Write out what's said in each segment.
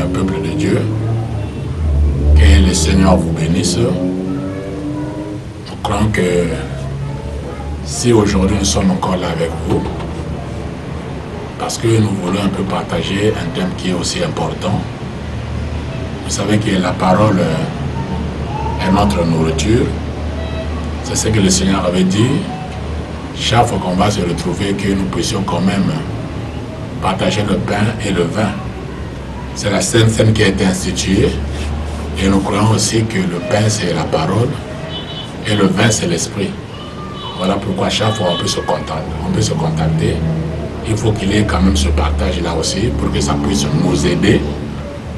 peuple de Dieu. Que le Seigneur vous bénisse. Nous croyons que si aujourd'hui nous sommes encore là avec vous, parce que nous voulons un peu partager un thème qui est aussi important. Vous savez que la parole est notre nourriture. C'est ce que le Seigneur avait dit. Chaque fois qu'on va se retrouver, que nous puissions quand même partager le pain et le vin. C'est la Sainte Seine qui a été instituée. Et nous croyons aussi que le pain c'est la parole et le vin c'est l'esprit. Voilà pourquoi chaque fois on peut se contacter. Il faut qu'il y ait quand même ce partage là aussi pour que ça puisse nous aider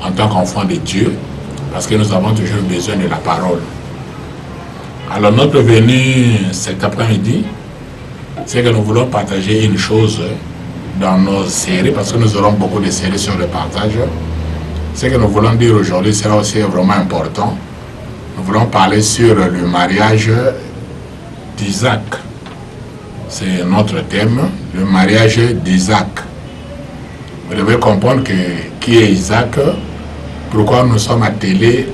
en tant qu'enfants de Dieu, parce que nous avons toujours besoin de la parole. Alors notre venue cet après-midi, c'est que nous voulons partager une chose dans nos séries, parce que nous aurons beaucoup de séries sur le partage. Ce que nous voulons dire aujourd'hui sera aussi vraiment important. Nous voulons parler sur le mariage d'Isaac. C'est notre thème, le mariage d'Isaac. Vous devez comprendre qui est Isaac, pourquoi nous sommes attelés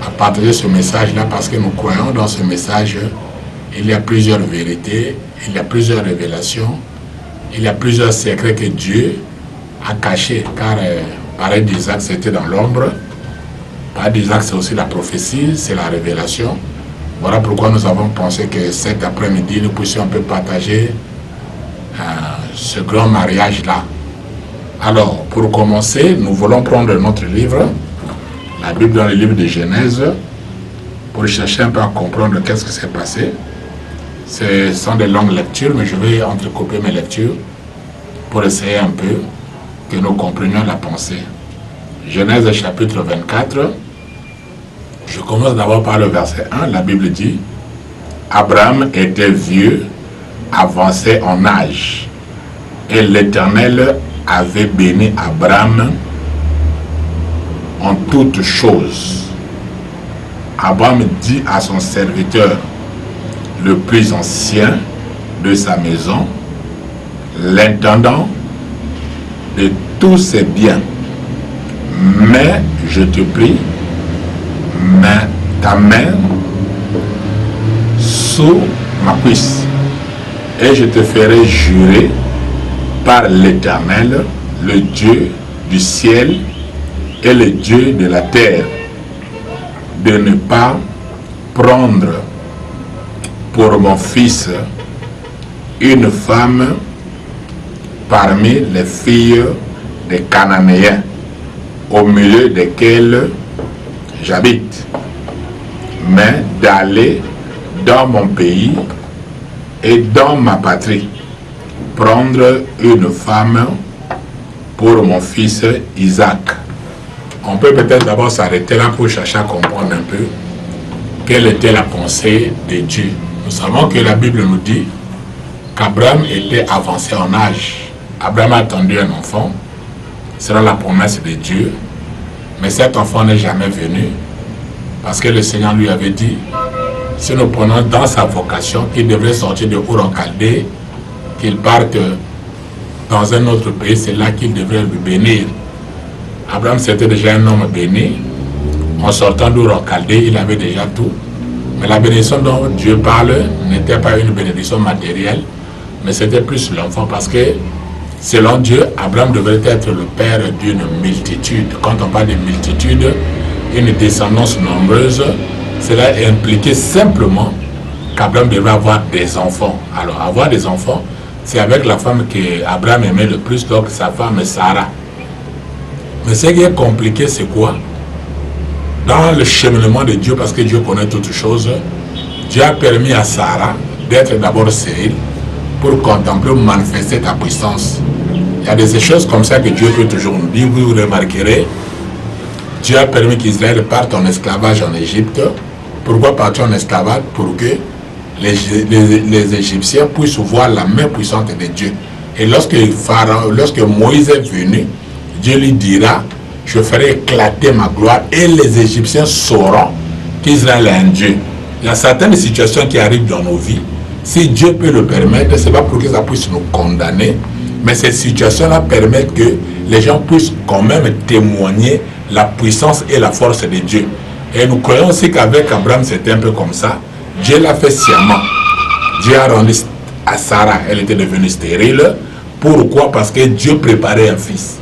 à partager ce message-là, parce que nous croyons dans ce message. Il y a plusieurs vérités, il y a plusieurs révélations, il y a plusieurs secrets que Dieu a cachés, car pareil d'Isaac c'était dans l'ombre, pareil d'Isaac c'est aussi la prophétie, c'est la révélation. Voilà pourquoi nous avons pensé que cet après-midi nous puissions un peu partager ce grand mariage-là. Alors, pour commencer, nous voulons prendre notre livre, la Bible dans le livre de Genèse, pour chercher un peu à comprendre qu'est-ce qui s'est passé. Ce sont des longues lectures, mais je vais entrecouper mes lectures pour essayer un peu que nous comprenions la pensée. Genèse chapitre 24, je commence d'abord par le verset 1, la Bible dit « Abraham était vieux, avancé en âge, et l'Éternel avait béni Abraham en toutes choses. Abraham dit à son serviteur, le plus ancien de sa maison, l'intendant de tous ses biens, mais je te prie, mets ta main sous ma cuisse, et je te ferai jurer par l'Éternel, le Dieu du ciel et le Dieu de la terre, de ne pas prendre pour mon fils une femme parmi les filles des Cananéens, au milieu desquelles j'habite, mais d'aller dans mon pays et dans ma patrie, prendre une femme pour mon fils Isaac. On peut peut-être d'abord s'arrêter là pour chercher à comprendre un peu quelle était la pensée de Dieu. Nous savons que la Bible nous dit qu'Abraham était avancé en âge. Abraham a attendu un enfant, selon la promesse de Dieu, mais cet enfant n'est jamais venu, parce que le Seigneur lui avait dit, si nous prenons dans sa vocation qu'il devrait sortir de Ur en Chaldée, qu'il parte dans un autre pays, c'est là qu'il devrait lui bénir. Abraham c'était déjà un homme béni. En sortant d'Ur en Chaldée, il avait déjà tout. Mais la bénédiction dont Dieu parle n'était pas une bénédiction matérielle, mais c'était plus l'enfant, parce que selon Dieu, Abraham devrait être le père d'une multitude. Quand on parle de multitude, une descendance nombreuse, cela impliquait simplement qu'Abraham devrait avoir des enfants. Alors, avoir des enfants, c'est avec la femme qu'Abraham aimait le plus, donc sa femme Sarah. Mais ce qui est compliqué, c'est quoi? Dans le cheminement de Dieu, parce que Dieu connaît toutes choses, Dieu a permis à Sarah d'être d'abord stérile pour contempler ou manifester ta puissance. Il y a des choses comme ça que Dieu peut toujours nous dire. Vous remarquerez, Dieu a permis qu'Israël parte en esclavage en Égypte. Pourquoi partir en esclavage? Pour que les Égyptiens puissent voir la main puissante de Dieu. Et lorsque Moïse est venu, Dieu lui dira, je ferai éclater ma gloire et les Égyptiens sauront qu'Israël est un Dieu. Il y a certaines situations qui arrivent dans nos vies. Si Dieu peut le permettre, ce n'est pas pour que ça puisse nous condamner, mais ces situations-là permettent que les gens puissent quand même témoigner la puissance et la force de Dieu. Et nous croyons aussi qu'avec Abraham, c'était un peu comme ça. Dieu l'a fait sciemment. Dieu a rendu à Sarah, elle était devenue stérile. Pourquoi? Parce que Dieu préparait un fils.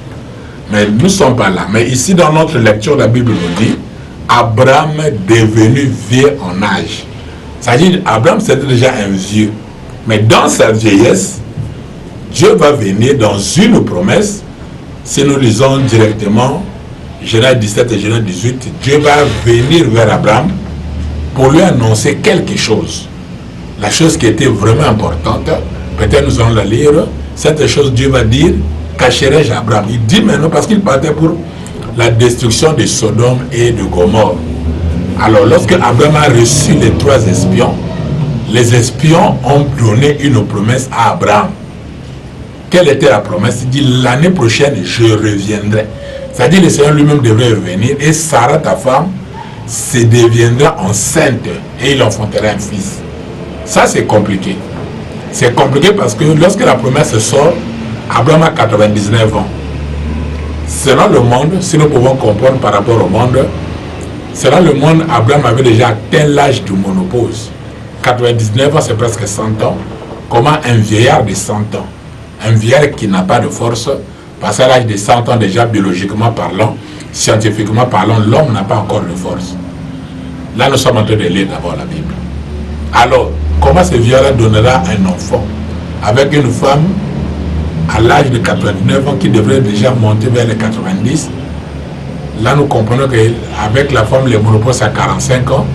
Mais nous ne sommes pas là. Mais ici, dans notre lecture, la Bible nous dit Abraham devenu vieux en âge. C'est-à-dire, Abraham, c'était déjà un vieux. Mais dans sa vieillesse, Dieu va venir dans une promesse. Si nous lisons directement Genèse 17 et Genèse 18, Dieu va venir vers Abraham pour lui annoncer quelque chose. La chose qui était vraiment importante, peut-être nous allons la lire. Cette chose, Dieu va dire, cacherai-je à Abraham? Il dit maintenant parce qu'il partait pour la destruction de Sodome et de Gomorrhe. Alors, lorsque Abraham a reçu les 3 espions, les espions ont donné une promesse à Abraham. Quelle était la promesse? Il dit, l'année prochaine, je reviendrai. C'est-à-dire, le Seigneur lui-même devrait revenir et Sarah, ta femme, se deviendra enceinte et il enfantera un fils. Ça, c'est compliqué. C'est compliqué parce que lorsque la promesse sort, Abraham a 99 ans. Selon le monde, si nous pouvons comprendre par rapport au monde, selon le monde, Abraham avait déjà atteint l'âge du monopause. 99 ans, c'est presque 100 ans. Comment un vieillard de 100 ans, un vieillard qui n'a pas de force, parce qu'à l'âge de 100 ans déjà, biologiquement parlant, scientifiquement parlant, l'homme n'a pas encore de force. Là, nous sommes en train de lire d'abord la Bible. Alors, comment ce vieillard donnera un enfant avec une femme à l'âge de 89 ans qui devrait déjà monter vers les 90? Là, nous comprenons qu'avec la femme, le monopause à 45 ans.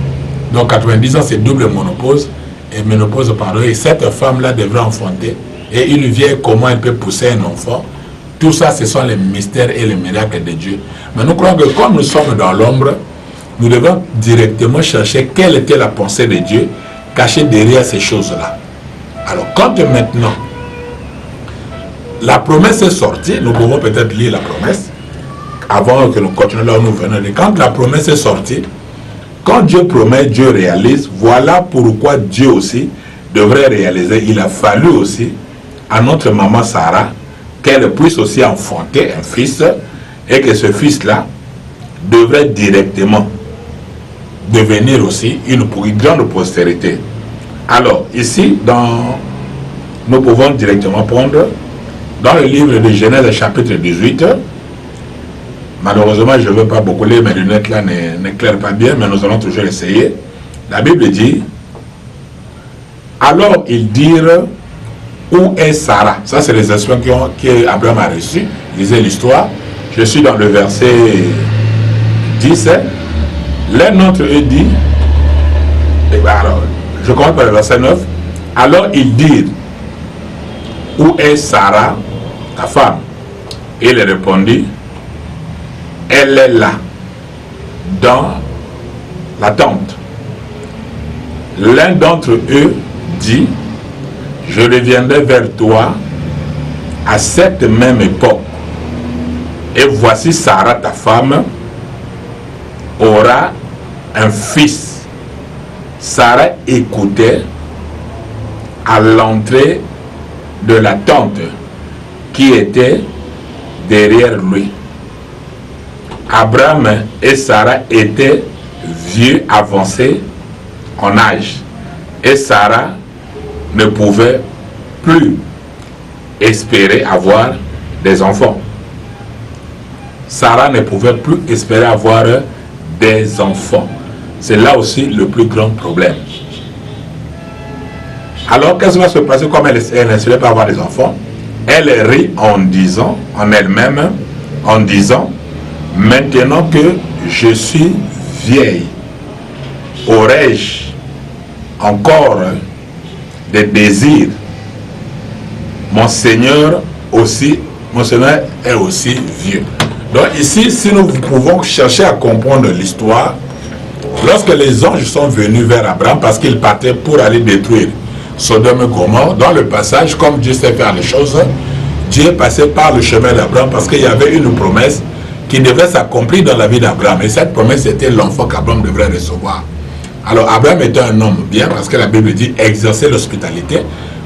Donc, 90 ans, c'est double monopause. Et ménopause, pardon. Et cette femme-là devrait enfanter. Et une vieille, comment elle peut pousser un enfant? Tout ça, ce sont les mystères et les miracles de Dieu. Mais nous croyons que comme nous sommes dans l'ombre, nous devons directement chercher quelle était la pensée de Dieu cachée derrière ces choses-là. Alors, quand maintenant, la promesse est sortie, nous pouvons peut-être lire la promesse, avant que nous continuions là où nous venons. Et quand la promesse est sortie, quand Dieu promet, Dieu réalise. Voilà pourquoi Dieu aussi devrait réaliser. Il a fallu aussi à notre maman Sarah qu'elle puisse aussi enfanter un fils et que ce fils-là devrait directement devenir aussi une grande postérité. Alors, ici, nous pouvons directement prendre dans le livre de Genèse chapitre 18. Malheureusement, je ne veux pas beaucoup lire, mes lunettes là n'éclairent pas bien, mais nous allons toujours essayer. La Bible dit, alors ils dirent, où est Sarah? Ça, c'est les instructions qu'Abraham a reçues. Lisez l'histoire. Je suis dans le verset 10. L'un d'entre eux dit, alors, je commence par le verset 9. Alors ils dirent, où est Sarah, ta femme? Et il répondit, elle est là, dans la tente. L'un d'entre eux dit, je reviendrai vers toi à cette même époque. Et voici Sarah, ta femme, aura un fils. Sarah écoutait à l'entrée de la tente qui était derrière lui. Abraham et Sarah étaient vieux avancés en âge. Et Sarah ne pouvait plus espérer avoir des enfants. Sarah ne pouvait plus espérer avoir des enfants. C'est là aussi le plus grand problème. Alors, qu'est-ce qui va se passer comme elle n'espérait pas avoir des enfants? Elle rit en disant, en elle-même, en disant, maintenant que je suis vieille, aurais-je encore des désirs? Mon Seigneur est aussi vieux. Donc ici, si nous pouvons chercher à comprendre l'histoire, lorsque les anges sont venus vers Abraham, parce qu'ils partaient pour aller détruire Sodome et Gomorrhe, dans le passage, comme Dieu sait faire les choses, Dieu est passé par le chemin d'Abraham parce qu'il y avait une promesse qui devrait s'accomplir dans la vie d'Abraham. Et cette promesse, c'était l'enfant qu'Abraham devrait recevoir. Alors Abraham était un homme bien, parce que la Bible dit exercer l'hospitalité,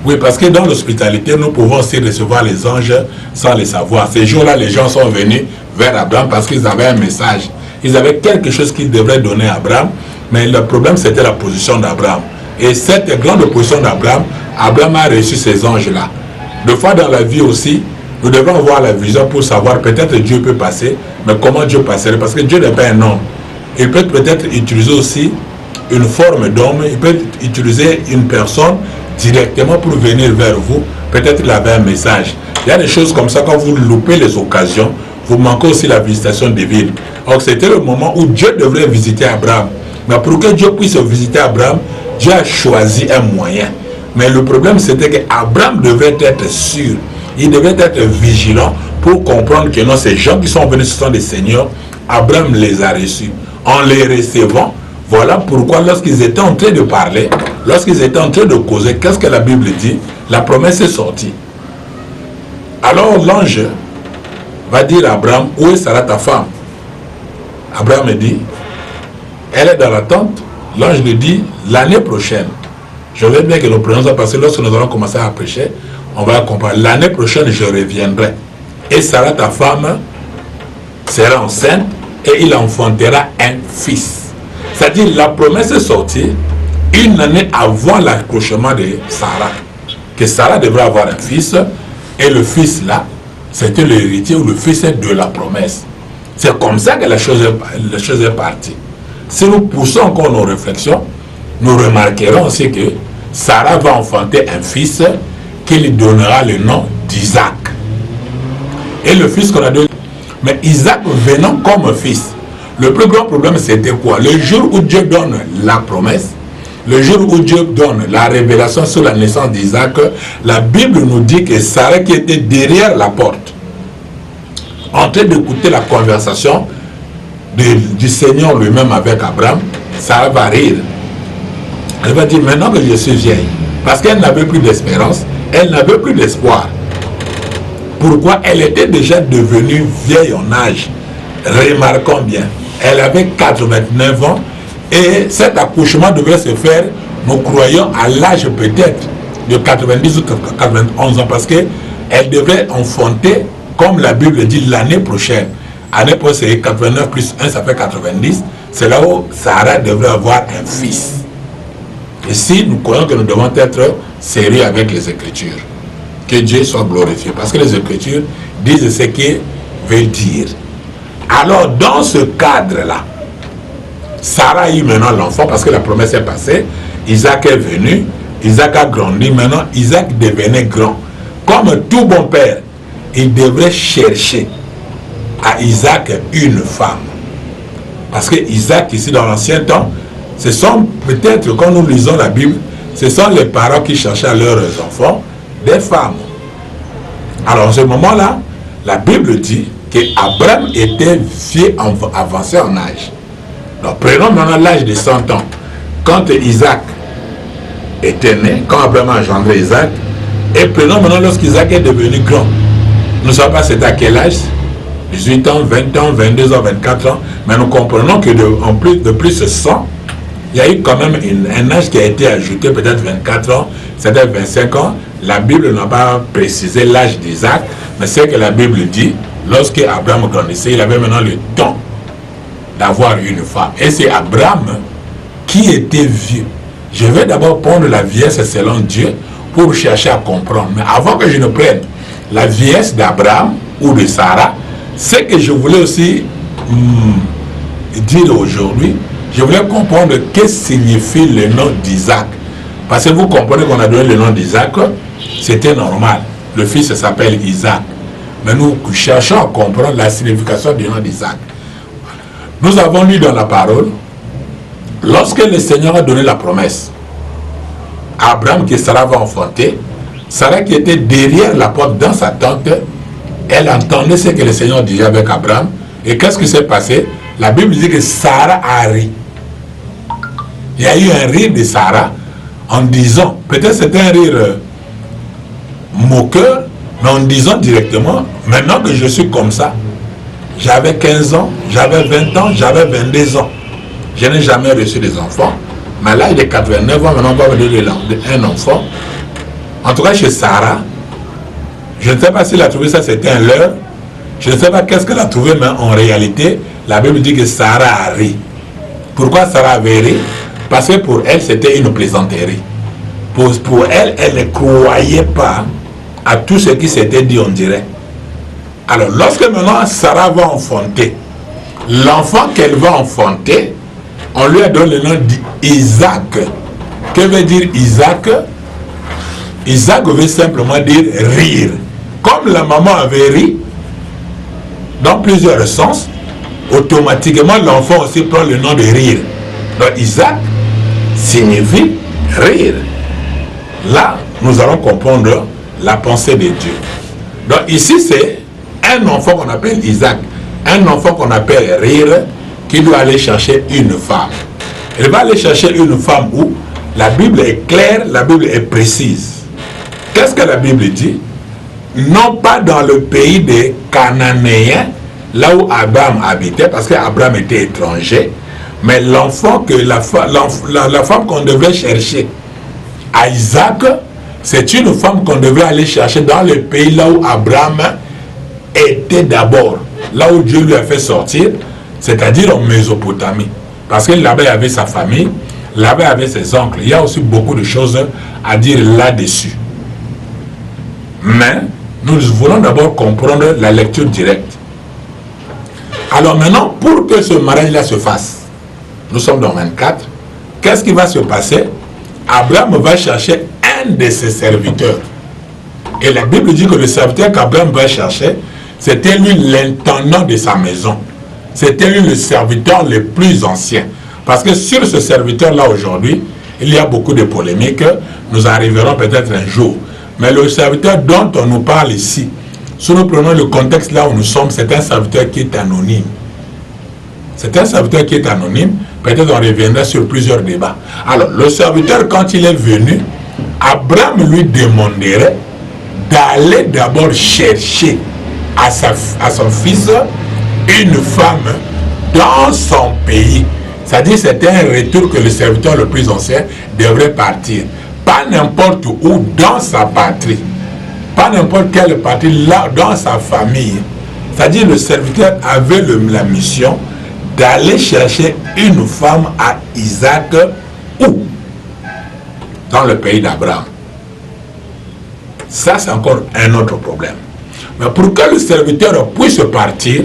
Oui, parce que dans l'hospitalité, nous pouvons aussi recevoir les anges sans les savoir. Ces jours-là, les gens sont venus vers Abraham parce qu'ils avaient un message. Ils avaient quelque chose qu'ils devraient donner à Abraham, mais le problème, c'était la position d'Abraham. Et cette grande position d'Abraham, Abraham a reçu ces anges-là. Deux fois dans la vie aussi, nous devons avoir la vision pour savoir, peut-être Dieu peut passer, mais comment Dieu passerait? Parce que Dieu n'est pas un homme. Il peut peut-être utiliser aussi une forme d'homme, il peut utiliser une personne directement pour venir vers vous. Peut-être qu'il avait un message. Il y a des choses comme ça, quand vous loupez les occasions, vous manquez aussi la visitation divine. Donc c'était le moment où Dieu devrait visiter Abraham. Mais pour que Dieu puisse visiter Abraham, Dieu a choisi un moyen. Mais le problème, c'était qu'Abraham devait être sûr. Il devait être vigilant pour comprendre que non, ces gens qui sont venus, ce sont des seigneurs. Abraham les a reçus. En les recevant, voilà pourquoi lorsqu'ils étaient en train de parler, lorsqu'ils étaient en train de causer, qu'est-ce que la Bible dit? La promesse est sortie. Alors l'ange va dire à Abraham, où est Sarah ta femme? Abraham dit, elle est dans la tente. L'ange lui dit, l'année prochaine. Je veux bien que nous prenions ça parce que lorsque nous allons commencer à prêcher, on va comprendre. L'année prochaine, je reviendrai. Et Sarah, ta femme, sera enceinte et il enfantera un fils. C'est-à-dire, la promesse est sortie une année avant l'accouchement de Sarah. Que Sarah devrait avoir un fils. Et le fils là, c'était l'héritier ou le fils de la promesse. C'est comme ça que la chose est partie. Si nous poussons encore nos réflexions, nous remarquerons aussi que Sarah va enfanter un fils qui lui donnera le nom d'Isaac. Et le fils qu'on a donné, mais Isaac venant comme fils, le plus grand problème c'était quoi? Le jour où Dieu donne la promesse, le jour où Dieu donne la révélation sur la naissance d'Isaac, la Bible nous dit que Sarah qui était derrière la porte, en train d'écouter la conversation du Seigneur lui-même avec Abraham, Sarah va rire. Elle va dire, maintenant que je suis vieille, parce qu'elle n'avait plus d'espérance, elle n'avait plus d'espoir. Pourquoi? Elle était déjà devenue vieille en âge. Remarquons bien, elle avait 89 ans et cet accouchement devait se faire, nous croyons, à l'âge peut-être de 90 ou 91 ans, parce qu'elle devrait enfanter, comme la Bible dit, l'année prochaine. Année prochaine, c'est 89 plus 1, ça fait 90. C'est là où Sarah devrait avoir un fils. Et si nous croyons que nous devons être sérieux avec les Écritures, que Dieu soit glorifié, parce que les Écritures disent ce qu'il veut dire. Alors, dans ce cadre-là, Sarah a eu maintenant l'enfant parce que la promesse est passée. Isaac est venu, Isaac a grandi. Maintenant, Isaac devenait grand. Comme tout bon père, il devrait chercher à Isaac une femme. Parce que Isaac, ici dans l'ancien temps, ce sont peut-être, quand nous lisons la Bible, ce sont les parents qui cherchaient à leurs enfants des femmes. Alors, en ce moment-là, la Bible dit qu'Abraham était vieux, avancé en âge. Donc, prenons maintenant l'âge de 100 ans. Quand Isaac était né, quand Abraham a engendré Isaac, et prenons maintenant lorsqu'Isaac est devenu grand. Nous ne savons pas c'était à quel âge, 18 ans, 20 ans, 22 ans, 24 ans, mais nous comprenons que de plus 100, il y a eu quand même un âge qui a été ajouté, peut-être 24 ans, c'était 25 ans. La Bible n'a pas précisé l'âge d'Isaac, mais c'est que la Bible dit, lorsque Abraham grandissait, il avait maintenant le temps d'avoir une femme. Et c'est Abraham qui était vieux. Je vais d'abord prendre la vieillesse selon Dieu pour chercher à comprendre. Mais avant que je ne prenne la vieillesse d'Abraham ou de Sarah, ce que je voulais aussi dire aujourd'hui, je voulais comprendre qu'est-ce que signifie le nom d'Isaac. Parce que vous comprenez qu'on a donné le nom d'Isaac, c'était normal. Le fils s'appelle Isaac. Mais nous cherchons à comprendre la signification du nom d'Isaac. Nous avons lu dans la parole, lorsque le Seigneur a donné la promesse, Abraham que Sarah va enfanter, Sarah qui était derrière la porte dans sa tente, elle entendait ce que le Seigneur disait avec Abraham. Et qu'est-ce qui s'est passé? La Bible dit que Sarah a ri. Il y a eu un rire de Sarah en disant, peut-être c'était un rire moqueur, mais en disant directement, maintenant que je suis comme ça, j'avais 15 ans, j'avais 20 ans, j'avais 22 ans. Je n'ai jamais reçu des enfants. Mais à l'âge de 89 ans, maintenant on va me donner un enfant. En tout cas, chez Sarah, je ne sais pas s'il a trouvé ça, c'était un leurre. Je ne sais pas qu'est-ce qu'elle a trouvé, mais en réalité, la Bible dit que Sarah a ri. Pourquoi Sarah avait ri? Parce que pour elle, c'était une plaisanterie. Pour elle, elle ne croyait pas à tout ce qui s'était dit, on dirait. Alors, lorsque maintenant Sarah va enfanter, l'enfant qu'elle va enfanter, on lui a donné le nom d'Isaac. Que veut dire Isaac? Isaac veut simplement dire rire. Comme la maman avait ri, dans plusieurs sens, automatiquement l'enfant aussi prend le nom de rire. Donc Isaac signifie rire. Là, nous allons comprendre la pensée de Dieu. Donc ici, c'est un enfant qu'on appelle Isaac, un enfant qu'on appelle rire, qui doit aller chercher une femme. Il va aller chercher une femme où la Bible est claire, la Bible est précise. Qu'est-ce que la Bible dit? Non pas dans le pays des Cananéens, là où Abraham habitait, parce qu'Abraham était étranger, mais l'enfant que la femme qu'on devait chercher à Isaac, c'est une femme qu'on devait aller chercher dans le pays là où Abraham était d'abord, là où Dieu lui a fait sortir, c'est-à-dire en Mésopotamie. Parce que là-bas, il y avait sa famille, là-bas, il y avait ses oncles. Il y a aussi beaucoup de choses à dire là-dessus. Mais nous voulons d'abord comprendre la lecture directe. Alors maintenant, pour que ce mariage-là se fasse, nous sommes dans 24, qu'est-ce qui va se passer? Abraham va chercher un de ses serviteurs. Et la Bible dit que le serviteur qu'Abraham va chercher, c'était lui l'intendant de sa maison. C'était lui le serviteur le plus ancien. Parce que sur ce serviteur-là aujourd'hui, il y a beaucoup de polémiques. Nous arriverons peut-être un jour. Mais le serviteur dont on nous parle ici, si nous prenons le contexte là où nous sommes, c'est un serviteur qui est anonyme. C'est un serviteur qui est anonyme. Peut-être on reviendra sur plusieurs débats. Alors, le serviteur, quand il est venu, Abraham lui demanderait d'aller d'abord chercher à son fils une femme dans son pays. C'est-à-dire c'était un retour que le serviteur le plus ancien devrait partir. Pas n'importe où, dans sa patrie. Pas n'importe quelle patrie, là, dans sa famille. C'est-à-dire le serviteur avait la mission d'aller chercher une femme à Isaac, où? Dans le pays d'Abraham. Ça, c'est encore un autre problème. Mais pour que le serviteur puisse partir,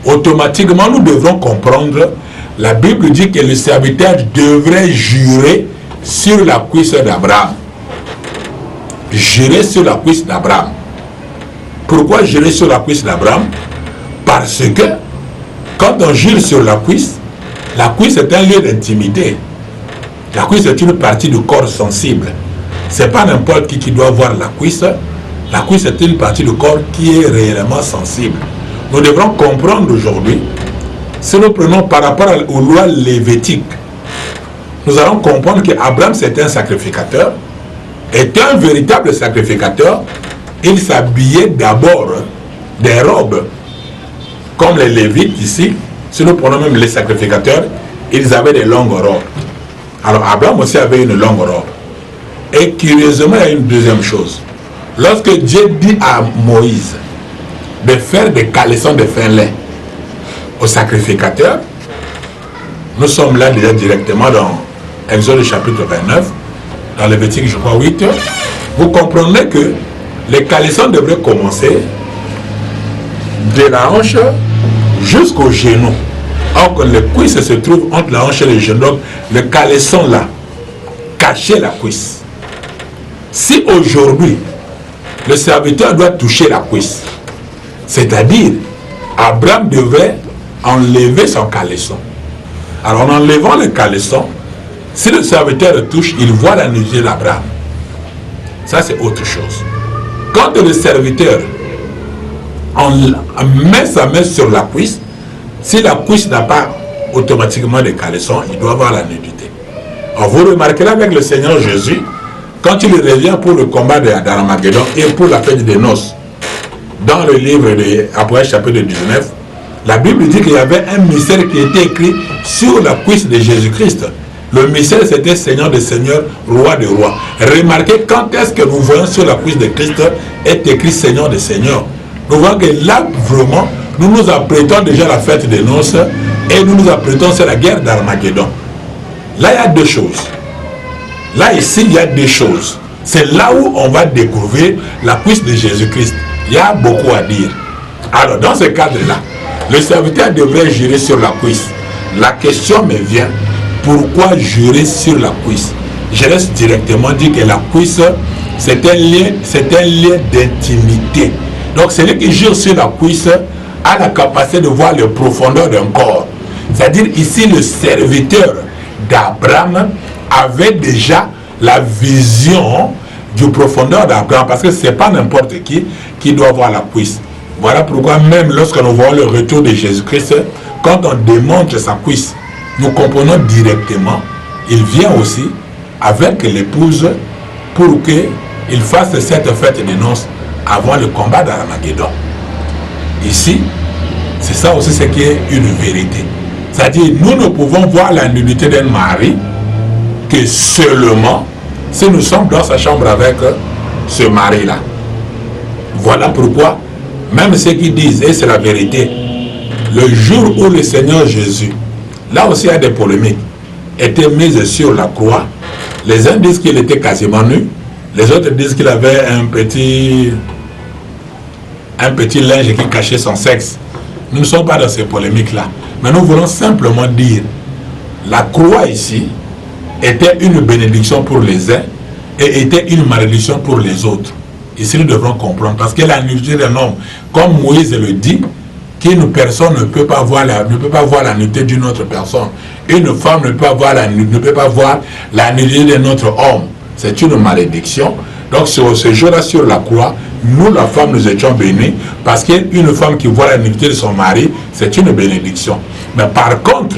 automatiquement, nous devrons comprendre, la Bible dit que le serviteur devrait jurer sur la cuisse d'Abraham. Jurer sur la cuisse d'Abraham. Pourquoi jurer sur la cuisse d'Abraham? Parce que, quand on jure sur la cuisse est un lieu d'intimité. La cuisse est une partie du corps sensible. Ce n'est pas n'importe qui doit voir la cuisse. La cuisse est une partie du corps qui est réellement sensible. Nous devrons comprendre aujourd'hui, si nous prenons par rapport aux lois lévitiques, nous allons comprendre qu'Abraham c'est un sacrificateur, est un véritable sacrificateur. Il s'habillait d'abord des robes, comme les Lévites ici. Si nous prenons même les sacrificateurs, ils avaient des longues robes. Alors Abraham aussi avait une longue robe. Et curieusement, il y a une deuxième chose. Lorsque Dieu dit à Moïse de faire des caleçons de fin lait au sacrificateur, nous sommes là déjà directement dans Exode chapitre 29, dans Lévitique je crois 8, vous comprenez que les caleçons devraient commencer de la hanche jusqu'au genou. Or que le cuisse se trouve entre la hanche et le genou, donc le caleçon là cachait la cuisse. Si aujourd'hui le serviteur doit toucher la cuisse, c'est-à-dire Abraham devrait enlever son caleçon. Alors en enlevant le caleçon, si le serviteur le touche, il voit la nudité d'Abraham. Ça c'est autre chose. Quand le serviteur met sa main sur la cuisse, si la cuisse n'a pas automatiquement de caleçon, il doit avoir la nudité. Alors vous remarquerez avec le Seigneur Jésus, quand il revient pour le combat d'Armageddon et pour la fête des noces, dans le livre de Apocalypse chapitre 19, la Bible dit qu'il y avait un mystère qui était écrit sur la cuisse de Jésus-Christ. Le mystère, c'était Seigneur de Seigneurs, Roi de Rois. Remarquez, quand est-ce que nous voyons sur la cuisse de Christ est écrit Seigneur de Seigneurs. Nous voyons que là, vraiment, nous nous apprêtons déjà à la fête des noces et nous nous apprêtons sur la guerre d'Armageddon. Là, il y a deux choses. Là, ici, il y a deux choses. C'est là où on va découvrir la cuisse de Jésus-Christ. Il y a beaucoup à dire. Alors, dans ce cadre-là, le serviteur devrait jurer sur la cuisse. La question me vient, pourquoi jurer sur la cuisse? Je laisse directement dire que la cuisse, c'est un lien d'intimité. Donc, celui qui jure sur la cuisse a la capacité de voir les profondeurs d'un corps. C'est-à-dire, ici, le serviteur d'Abraham avait déjà la vision du profondeur d'Abraham, parce que ce n'est pas n'importe qui doit voir la cuisse. Voilà pourquoi même lorsque nous voyons le retour de Jésus-Christ, quand on démontre sa cuisse, nous comprenons directement, il vient aussi avec l'épouse pour qu'il fasse cette fête de noces avant le combat d'Armageddon. Ici, c'est ça aussi ce qui est une vérité. C'est-à-dire, nous ne pouvons voir la nudité d'un mari que seulement si nous sommes dans sa chambre avec ce mari-là. Voilà pourquoi, même ceux qui disent, et c'est la vérité, le jour où le Seigneur Jésus, là aussi il y a des polémiques, était mis sur la croix, les uns disent qu'il était quasiment nu, les autres disent qu'il avait un petit linge qui cachait son sexe. Nous ne sommes pas dans ces polémiques-là. Mais nous voulons simplement dire, la croix ici était une bénédiction pour les uns et était une malédiction pour les autres. Ici, nous devrons comprendre, parce que la nudité d'un homme, comme Moïse le dit, qu'une personne ne peut pas voir la nudité d'une autre personne. Une femme ne peut pas voir la nudité d'un autre homme. C'est une malédiction. Donc, sur ce jour-là, sur la croix, nous, la femme, nous étions bénis, parce qu'une femme qui voit la nudité de son mari, c'est une bénédiction. Mais par contre,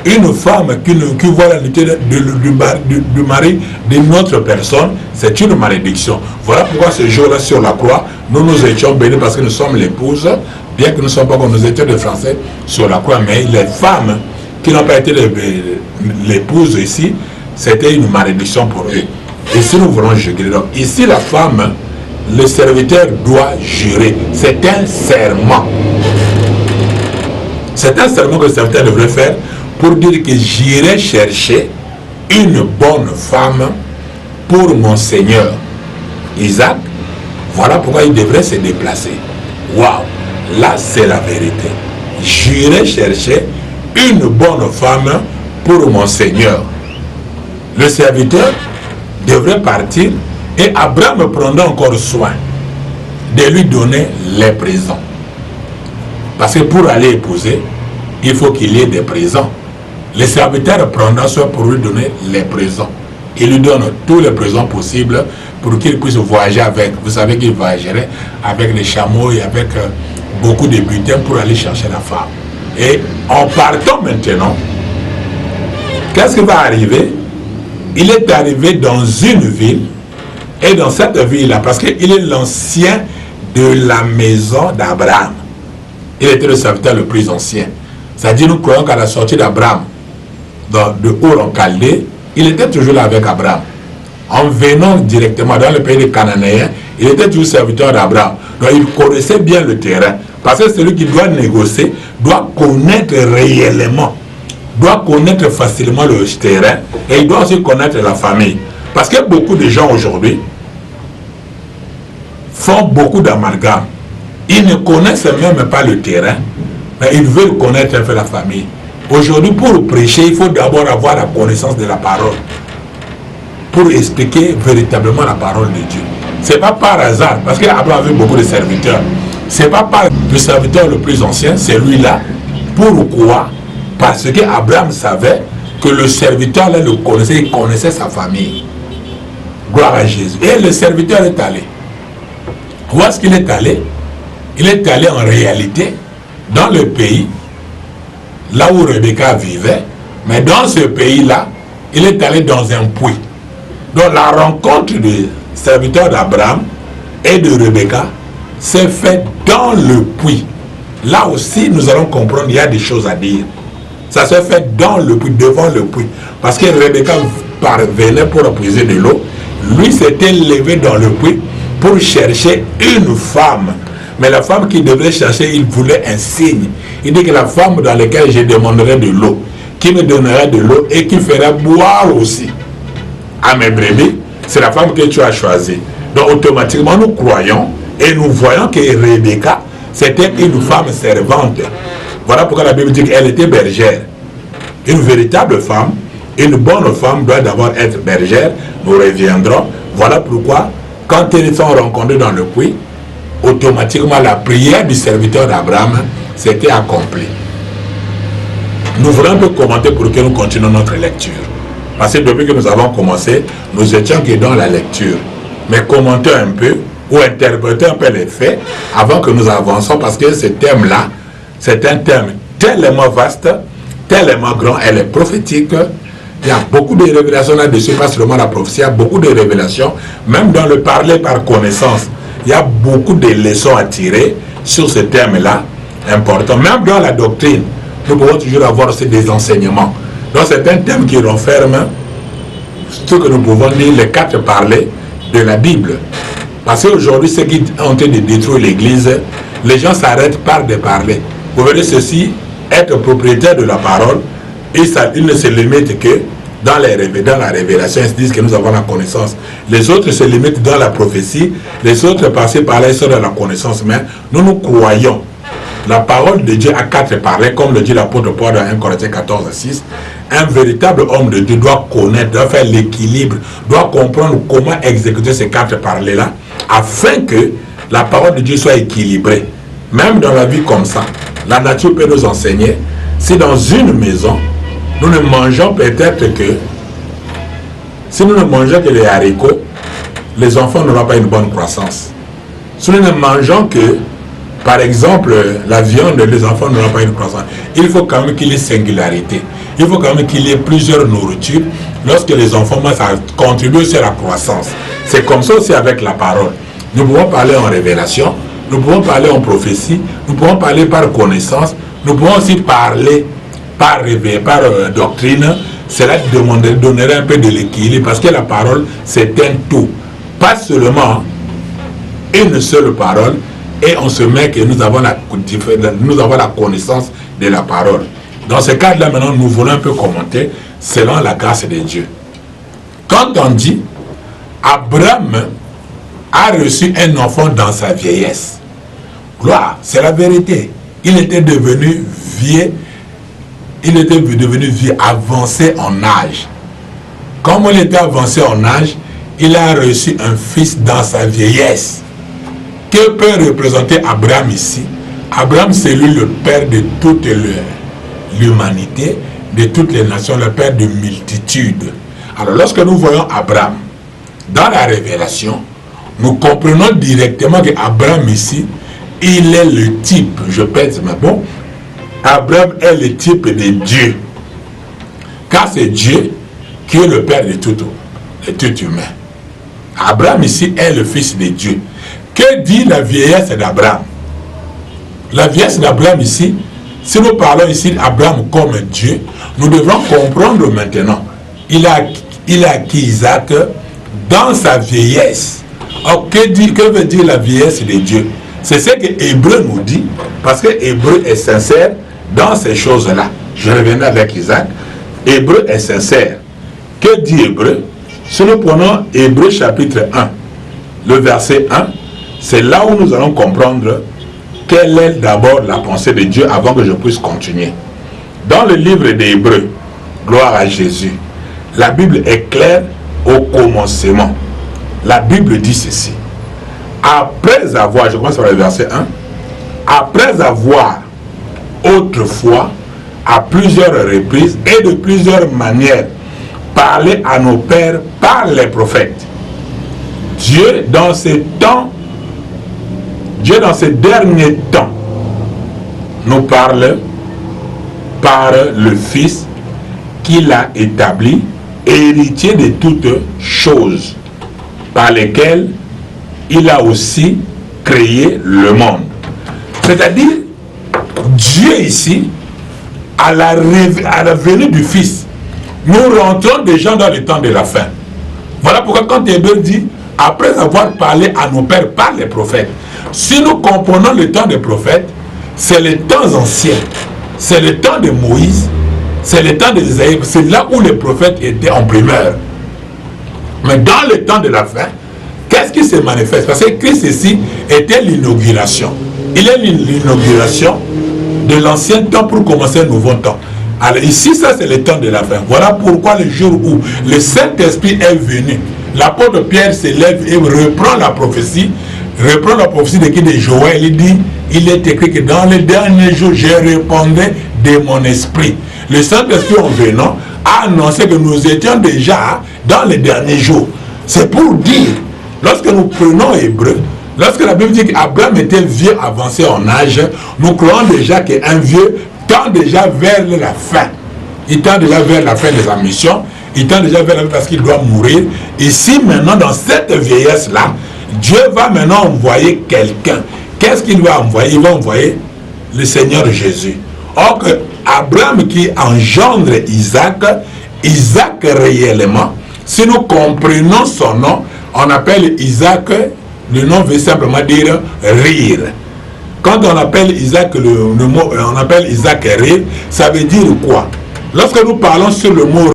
une femme qui voit la nudité du mari d'une autre personne, c'est une malédiction. Voilà pourquoi ce jour-là, sur la croix, nous étions bénis, parce que nous sommes l'épouse, bien que nous ne sommes pas comme nous étions des Français sur la croix, mais les femmes qui n'ont pas été l'épouse ici, c'était une malédiction pour eux. Et si nous voulons jurer, donc ici la femme, le serviteur doit jurer. C'est un serment. C'est un serment que le serviteur devrait faire pour dire que j'irai chercher une bonne femme pour mon Seigneur Isaac. Voilà pourquoi il devrait se déplacer. Waouh! Là, c'est la vérité. J'irai chercher une bonne femme pour mon Seigneur. Le serviteur devrait partir et Abraham prendra encore soin de lui donner les présents. Parce que pour aller épouser, il faut qu'il y ait des présents. Le serviteur prendra soin pour lui donner les présents. Il lui donne tous les présents possibles pour qu'il puisse voyager avec. Vous savez qu'il voyagerait avec les chameaux et avec beaucoup de butins pour aller chercher la femme. Et en partant maintenant, qu'est-ce qui va arriver? Il est arrivé dans une ville, et dans cette ville-là, parce qu'il est l'ancien de la maison d'Abraham. Il était le serviteur le plus ancien. C'est-à-dire, nous croyons qu'à la sortie d'Abraham, de Ur en Chaldée, il était toujours là avec Abraham. En venant directement dans le pays des Cananéens, il était toujours serviteur d'Abraham. Donc il connaissait bien le terrain. Parce que celui qui doit négocier doit connaître réellement, doit connaître facilement le terrain, et il doit aussi connaître la famille. Parce que beaucoup de gens aujourd'hui font beaucoup d'amalgames. Ils ne connaissent même pas le terrain, mais ils veulent connaître un peu la famille. Aujourd'hui, pour prêcher, il faut d'abord avoir la connaissance de la parole, pour expliquer véritablement la parole de Dieu. Ce n'est pas par hasard, parce qu'Abraham avait beaucoup de serviteurs. Ce n'est pas par le serviteur le plus ancien, c'est lui-là. Pourquoi? Parce qu'Abraham savait que le serviteur là, le connaissait, il connaissait sa famille. Gloire à Jésus. Et le serviteur est allé. Où est-ce qu'il est allé? Il est allé en réalité dans le pays, là où Rebecca vivait, mais dans ce pays-là, il est allé dans un puits. Donc la rencontre du serviteur d'Abraham et de Rebecca s'est faite dans le puits. Là aussi, nous allons comprendre, il y a des choses à dire. Ça se fait dans le puits, devant le puits. Parce que Rebecca parvenait pour puiser de l'eau. Lui s'était levé dans le puits pour chercher une femme. Mais la femme qu'il devait chercher, il voulait un signe. Il dit que la femme dans laquelle je demanderai de l'eau, qui me donnera de l'eau et qui fera boire aussi à mes brebis, c'est la femme que tu as choisie. Donc automatiquement nous croyons et nous voyons que Rebecca, c'était une femme servante. Voilà pourquoi la Bible dit qu'elle était bergère. Une véritable femme, une bonne femme doit d'abord être bergère. Nous reviendrons. Voilà pourquoi, quand ils sont rencontrés dans le puits, automatiquement la prière du serviteur d'Abraham s'était accomplie. Nous voulons un peu commenter pour que nous continuions notre lecture. Parce que depuis que nous avons commencé, nous étions que dans la lecture. Mais commentons un peu ou interprétons un peu les faits avant que nous avancions, parce que ce thème-là, c'est un thème tellement vaste, tellement grand, elle est prophétique. Il y a beaucoup de révélations là-dessus, pas seulement la prophétie, il y a beaucoup de révélations, même dans le parler par connaissance. Il y a beaucoup de leçons à tirer sur ce thème-là, important. Même dans la doctrine, nous pouvons toujours avoir aussi des enseignements. Donc c'est un thème qui renferme ce que nous pouvons dire, les 4 parlers de la Bible. Parce qu'aujourd'hui, ce qui est en train de détruire l'Église, les gens s'arrêtent par des parler. Vous verrez ceci, être propriétaire de la parole, et ça, il ne se limite que dans la révélation, ils se disent que nous avons la connaissance. Les autres se limitent dans la prophétie, les autres passent par là, ils sont dans la connaissance. Mais nous croyons. La parole de Dieu a 4 parlers, comme le dit l'apôtre Paul dans 1 Corinthiens 14:6. Un véritable homme de Dieu doit connaître, doit faire l'équilibre, doit comprendre comment exécuter ces 4 parlers-là, afin que la parole de Dieu soit équilibrée. Même dans la vie comme ça, la nature peut nous enseigner. Si dans une maison, nous ne mangeons peut-être que, si nous ne mangeons que les haricots, les enfants n'auront pas une bonne croissance. Si nous ne mangeons que, par exemple, la viande, les enfants n'auront pas une croissance. Il faut quand même qu'il y ait singularité. Il faut quand même qu'il y ait plusieurs nourritures. Lorsque les enfants, ça contribue aussi à la croissance. C'est comme ça aussi avec la parole. Nous pouvons parler en révélation, nous pouvons parler en prophétie, nous pouvons parler par connaissance, nous pouvons aussi parler par réveil, par doctrine. Cela donnerait un peu de l'équilibre, parce que la parole, c'est un tout. Pas seulement une seule parole, et on se met que nous avons la connaissance de la parole. Dans ce cadre-là, maintenant, nous voulons un peu commenter selon la grâce de Dieu. Quand on dit Abraham a reçu un enfant dans sa vieillesse, gloire, c'est la vérité. Il était devenu vieux, avancé en âge. Comme il était avancé en âge, il a reçu un fils dans sa vieillesse. Que peut représenter Abraham ici? Abraham, c'est lui le père de toute l'humanité, de toutes les nations, le père de multitudes. Alors, lorsque nous voyons Abraham dans la révélation, nous comprenons directement qu'Abraham ici, il est le type, je pèse ma bon, Abraham est le type de Dieu. Car c'est Dieu qui est le père de tout humain. Abraham ici est le fils de Dieu. Que dit la vieillesse d'Abraham? La vieillesse d'Abraham ici, si nous parlons ici d'Abraham comme Dieu, nous devrons comprendre maintenant. Il a acquis Isaac dans sa vieillesse. Alors, que veut dire la vieillesse de Dieu? C'est ce que Hébreu nous dit, parce que Hébreu est sincère dans ces choses-là. Je reviens avec Isaac. Hébreu est sincère. Que dit Hébreu? Si nous prenons Hébreu chapitre 1, le verset 1, c'est là où nous allons comprendre quelle est d'abord la pensée de Dieu avant que je puisse continuer. Dans le livre des Hébreux, gloire à Jésus, la Bible est claire au commencement. La Bible dit ceci. Après avoir, je commence par le verset 1, après avoir autrefois, à plusieurs reprises et de plusieurs manières, parlé à nos pères par les prophètes, Dieu dans ces temps, Dieu dans ces derniers temps nous parle par le Fils qu'il a établi, héritier de toutes choses, par lesquelles il a aussi créé le monde. C'est-à-dire, Dieu ici à la venue du Fils, nous rentrons déjà dans le temps de la fin. Voilà pourquoi quand Hébreu dit, après avoir parlé à nos pères par les prophètes, si nous comprenons le temps des prophètes, c'est les temps anciens, c'est le temps de Moïse, c'est le temps d'Isaïe, c'est là où les prophètes étaient en primeur. Mais dans le temps de la fin, qu'est-ce qui se manifeste? Parce que Christ ici était l'inauguration. Il est l'inauguration de l'ancien temps pour commencer un nouveau temps. Alors ici, ça c'est le temps de la fin. Voilà pourquoi le jour où le Saint-Esprit est venu, l'apôtre Pierre se lève et reprend la prophétie de qui? De Joël. Il dit, il est écrit que dans les derniers jours, je répondrai de mon esprit. Le Saint-Esprit en venant a annoncé que nous étions déjà dans les derniers jours. C'est pour dire, lorsque nous prenons Hébreu, lorsque la Bible dit qu'Abraham était vieux avancé en âge, nous croyons déjà qu'un vieux tend déjà vers la fin. Il tend déjà vers la fin de sa mission. Il tend déjà vers la fin parce qu'il doit mourir. Ici, maintenant, dans cette vieillesse-là, Dieu va maintenant envoyer quelqu'un. Qu'est-ce qu'il va envoyer? Il va envoyer le Seigneur Jésus. Or, que Abraham qui engendre Isaac, Isaac réellement, si nous comprenons son nom, on appelle Isaac, le nom veut simplement dire rire. Quand on appelle Isaac, on appelle Isaac rire, ça veut dire quoi? Lorsque nous parlons sur le mot